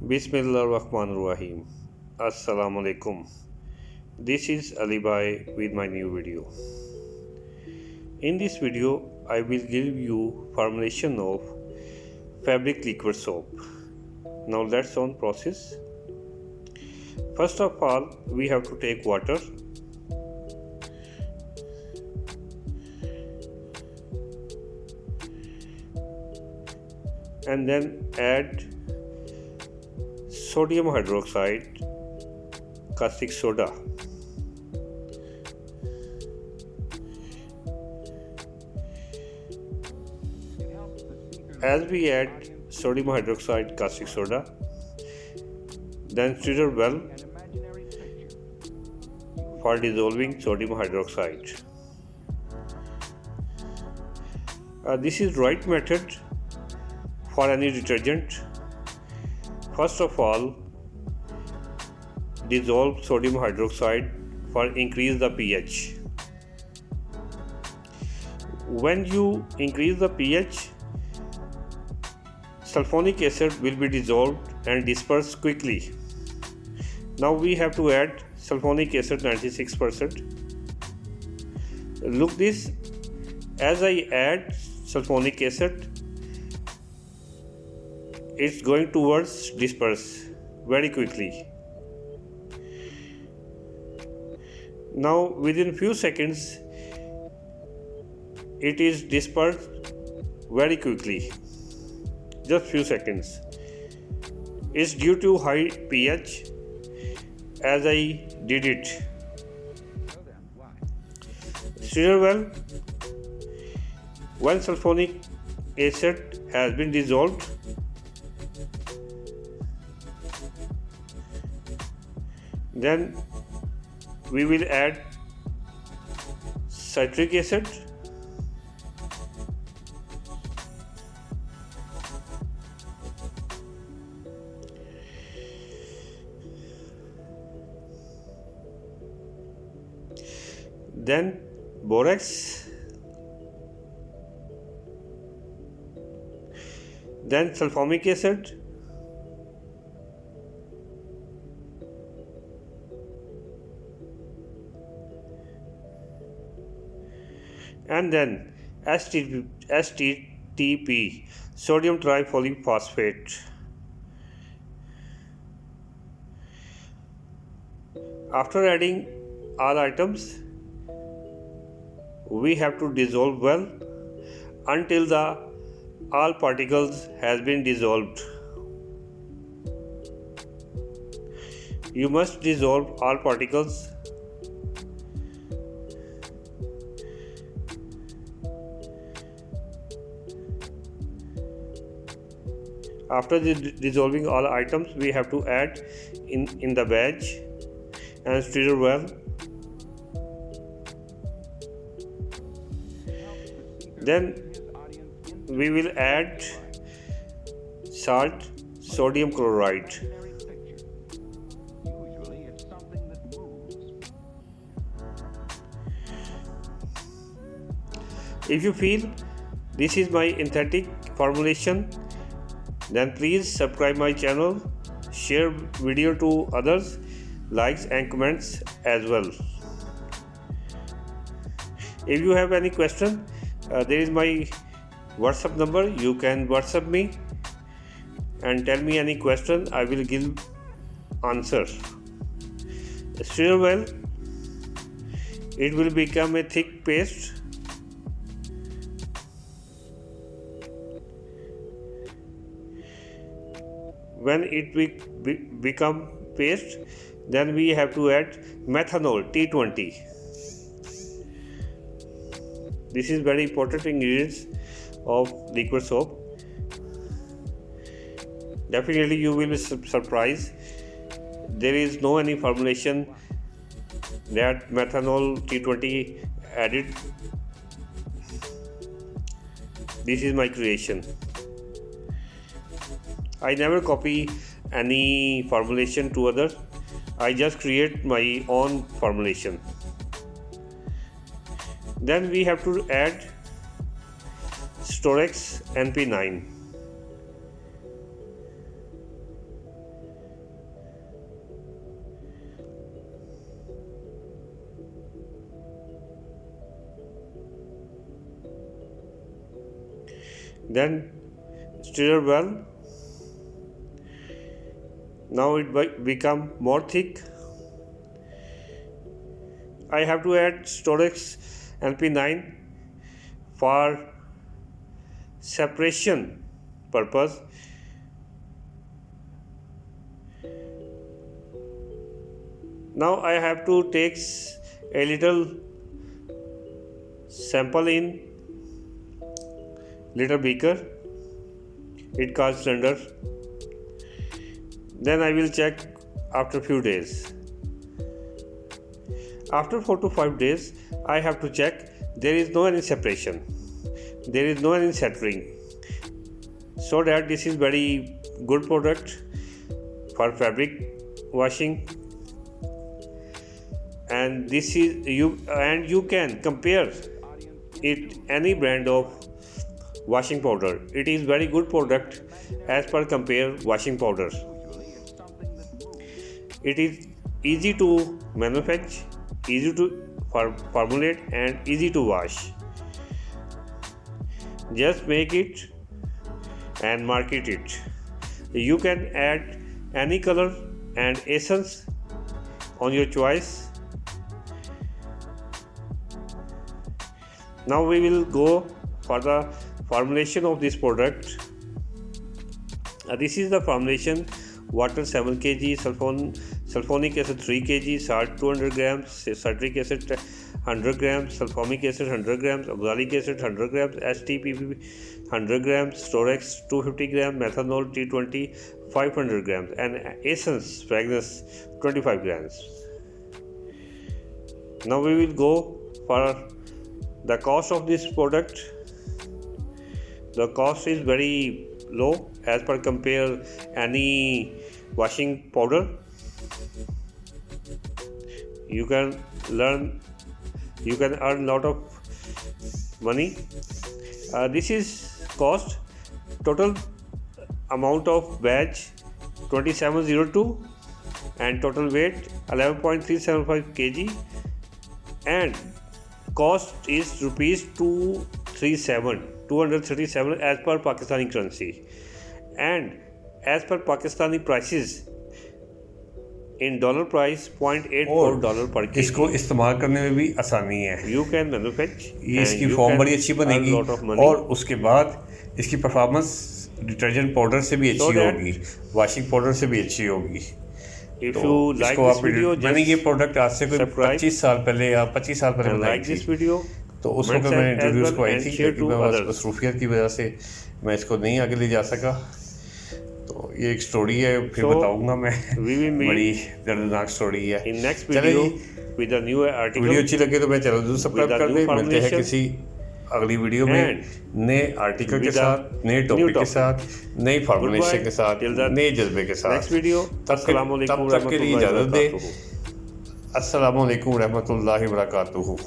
Bismillahirrahmanirrahim. Assalamu alaikum. This is Ali Bhai with my new video. In this video, I will give you formulation of fabric liquid soap. Now let's on process. First of all, we have to take water. And then add sodium hydroxide, caustic soda. As we add sodium hydroxide, caustic soda, then stir well for dissolving sodium hydroxide. This is right method for any detergent. First of all, dissolve sodium hydroxide for increase the pH. When you increase the pH, sulfonic acid will be dissolved and dispersed quickly. Now we have to add sulfonic acid 96%. Look this, as I add sulfonic acid, it's going towards disperse very quickly. Now within few seconds it is dispersed very quickly, just few seconds. It's due to high pH as I did it. Stir well. When sulfonic acid has been dissolved, then we will add citric acid, then borax, then sulfonic acid, and then STP, sodium trifolic phosphate. After adding all items, we have to dissolve well until the all particles has been dissolved. You must dissolve all particles. After dissolving all items, we have to add in the batch and stir well. Then we will add salt, sodium chloride. If you feel this is my authentic formulation, then please subscribe my channel, share video to others, likes and comments as well. If you have any question, there is my WhatsApp number. You can WhatsApp me and tell me any question. I will give answer. Stir well. It will become a thick paste. When it become paste, then we have to add methanol T20. This is very important ingredients of liquid soap. Definitely you will be surprised. There is no any formulation that methanol T20 added. This is my creation. I never copy any formulation to others. I just create my own formulation. Then we have to add Storex NP9. then stir well. Now it become more thick. I have to add Storex NP9 for separation purpose. Now I have to take a little sample in little beaker. It called cylinder. Then I will check after few days. After 4 to 5 days, I have to check there is no any separation, there is no any scattering, so that this is very good product for fabric washing. And this is you can compare it any brand of washing powder. It is very good product as per compare washing powder. It is easy to manufacture, easy to formulate, and easy to wash. Just make it and market it. You can add any color and essence on your choice. Now we will go for the formulation of this product. This is the formulation: water 7 kg, sulfonic acid 3 kg, salt 200 grams, citric acid 100 grams, sulfonic acid 100 grams, oxalic acid 100 grams, HTPP 100 grams, Storex 250 grams, methanol T20 500 grams, and essence fragrance 25 grams. Now we will go for the cost of this product. The cost is very low as per compare any washing powder. You can earn lot of money. This is cost. Total amount of batch 2702 and total weight 11.375 kg, and cost is rupees 237 as per Pakistani currency, and as per Pakistani prices in dollar price $0.84 per kg. इसको इस्तेमाल करने में भी आसानी है. You can manufacture. ये इसकी form बड़ी अच्छी बनेगी और उसके बाद इसकी परफॉर्मेंस डिटर्जेंट पाउडर से भी अच्छी होगी, वॉशिंग पाउडर से भी अच्छी होगी. If you like this video, मैंने ये प्रोडक्ट आज से कोई 25 साल पहले बनाई थी. तो उस वक्त मैंने इंट्रोड्यूस करवाई थी, क्योंकि मैं मसरूफियत की वजह से मैं इसको नहीं आगे ले जा सका. तो ये एक स्टोरी है, फिर बताऊंगा मैं. बड़ी दर्दनाक स्टोरी है. चलिए, वीडियो अच्छी लगे तो मैं चैनल जरूर सब्सक्राइब कर दें. मिलते हैं किसी अगली वीडियो में नए आर्टिकल के साथ, नए टॉपिक के साथ, नई फॉर्मुलेशन के साथ, नए जज्बे के साथ. तब तक के लिए इजाज़त दें. अस्सलामु अलैकुम रहमतुल्लाहि व बरकातुहू.